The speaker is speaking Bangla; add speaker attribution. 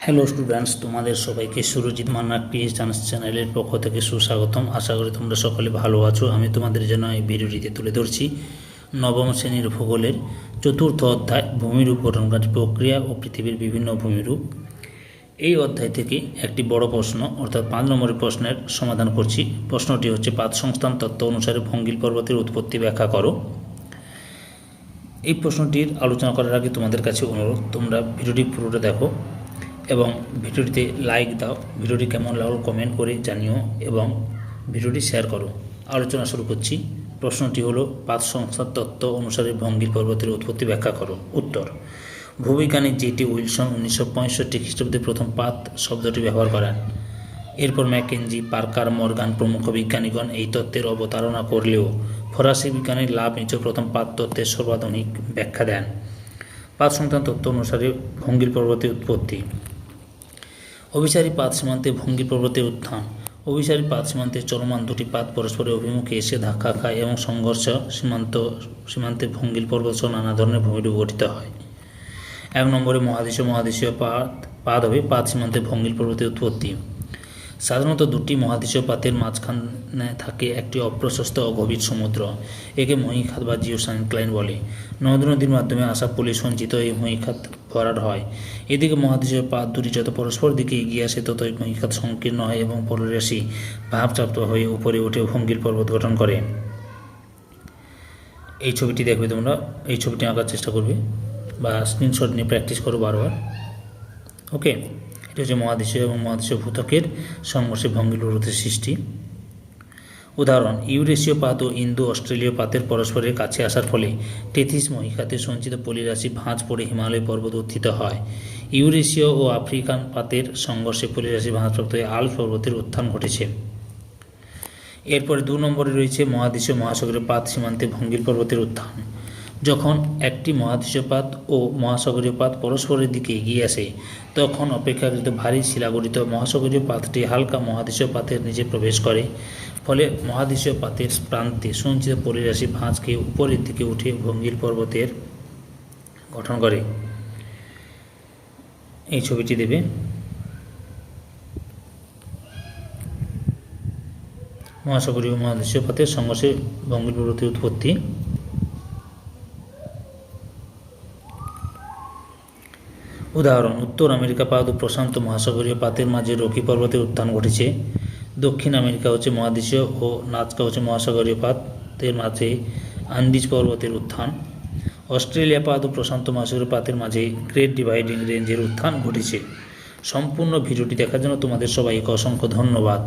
Speaker 1: হ্যালো স্টুডেন্টস, তোমাদের সবাইকে সুরজিৎ মান্না পিএস ডান্স চ্যানেলের পক্ষ থেকে সুস্বাগতম। আশা করি তোমরা সকলে ভালো আছো। আমি তোমাদের জন্য এই ভিডিওটিতে তুলে ধরছি নবম শ্রেণীর ভূগোলের চতুর্থ অধ্যায় ভূমিরূপ গঠনকারী প্রক্রিয়া ও পৃথিবীর বিভিন্ন ভূমিরূপ। এই অধ্যায় থেকে একটি বড় প্রশ্ন অর্থাৎ 5 নম্বরের প্রশ্নের সমাধান করছি। প্রশ্নটি হচ্ছে, পাত সংস্থান তত্ত্ব অনুসারে ভঙ্গিল পর্বতের উৎপত্তি ব্যাখ্যা করো। এই প্রশ্নটির আলোচনা করার আগে তোমাদের কাছে অনুরোধ, তোমরা ভিডিওটি পুরোটা দেখো এবং ভিডিওটিতে লাইক দাও। ভিডিওটি কেমন লাগলো কমেন্ট করে জানিও এবং ভিডিওটি শেয়ার করো। আলোচনা শুরু করছি। প্রশ্নটি হলো, পাত সংস্থার তত্ত্ব অনুসারে ভঙ্গিল পর্বতের উৎপত্তি ব্যাখ্যা করো। উত্তর, ভূবিজ্ঞানী জি.টি. উইলসন 1965 খ্রিস্টাব্দে প্রথম পাত শব্দটি ব্যবহার করেন। এরপর ম্যাকেঞ্জি, পার্কার, মর্গান প্রমুখ বিজ্ঞানীগণ এই তত্ত্বের অবতারণা করলেও ফরাসি বিজ্ঞানী লা মিচো প্রথম পাত তত্ত্বের সর্বাধুনিক ব্যাখ্যা দেন। পাত সংস্থান তত্ত্ব অনুসারে ভঙ্গিল পর্বতের উৎপত্তি। অভিসারী পাত সীমান্তে ভঙ্গিল পর্বতের উত্থান। অভিসারী পাত সীমান্তের চলমান দুটি পাত পরস্পরের অভিমুখে এসে ধাক্কা খায় এবং সংঘর্ষ সীমান্তে ভঙ্গিল পর্বত সহ নানা ধরনের ভূমিরূপ গঠিত হয়। 1 নম্বরে মহাদেশীয় পাত হবে পাত সীমান্তে ভঙ্গিল পর্বতের উৎপত্তি। সাধারণত দুটি মহাদেশীয় পাতের মাঝখানে থাকে একটি অপ্রশস্ত ও গভীর সমুদ্র। একে মহীখাত বা জিওসাইনক্লাইন বলে। নদীর মাধ্যমে আসা পলি সঞ্চিত এই মহীখাত ভরাট হয়। এদিকে মহাদেশীয় পাত দুটি যত পরস্পর দিকে এগিয়ে আসে ততই মহীখাত সংকীর্ণ হয় এবং পলিরাশি ভাবচাপ্ত হয়ে উপরে উঠে ভঙ্গিল পর্বত গঠন করে। এই ছবিটি দেখবে, তোমরা এই ছবিটি আঁকার চেষ্টা করবে বা স্ক্রিনশট নিয়ে প্র্যাকটিস করো বারবার। ওকে, এটা হচ্ছে মহাদেশীয় এবং মহাদেশীয় ভূত্বকের সংঘর্ষে ভঙ্গিল পর্বতের সৃষ্টি। উদাহরণ, ইউরেশীয় পাত ও ইন্দো অস্ট্রেলীয় পাতের পরস্পরের কাছে আসার ফলে টেথিস মহীখাতে সঞ্চিত পলিরাশি ভাঁজ পড়ে হিমালয় পর্বত উত্থিত হয়। ইউরেশীয় ও আফ্রিকান পাতের সংঘর্ষে পলিরাশি ভাঁজপ্রাপ্ত হয়ে আল্পস পর্বতের উত্থান ঘটেছে। এরপরে 2 নম্বরে রয়েছে মহাদেশীয় মহাসাগরীয় পাত সীমান্তে ভঙ্গিল পর্বতের উত্থান। যখন একটি মহাদেশীয় পাত ও মহাসাগরীয় পাত পরস্পরের দিকে এগিয়ে আসে তখন অপেক্ষাকৃত ভারী শিলাগঠিত মহাসাগরীয় পাতটি হালকা মহাদেশীয় পাতের নিচে প্রবেশ করে। ফলে মহাদেশীয় পাতের প্রান্তে সঞ্চিত পলিরাশি ভাঁজ খেয়ে উপরের দিকে উঠে ভঙ্গিল পর্বতের গঠন করে। এই ছবিটি দেবে। মহাসাগরীয় মহাদেশীয় পাতের সংঘর্ষে ভঙ্গিল পর্বতের উৎপত্তি। উদাহরণ, উত্তর আমেরিকা পাত ও প্রশান্ত মহাসাগরীয় পাতের মাঝে রকি পর্বতের উত্থান ঘটেছে। দক্ষিণ আমেরিকা হচ্ছে মহাদেশীয় ও নাজকা হচ্ছে মহাসাগরীয় পাতের মাঝে আন্দিজ পর্বতের উত্থান। অস্ট্রেলিয়া পাত ও প্রশান্ত মহাসাগরীয় পাতের মাঝে গ্রেট ডিভাইডিং রেঞ্জের উত্থান ঘটেছে। সম্পূর্ণ ভিডিওটি দেখার জন্য তোমাদের সবাইকে অসংখ্য ধন্যবাদ।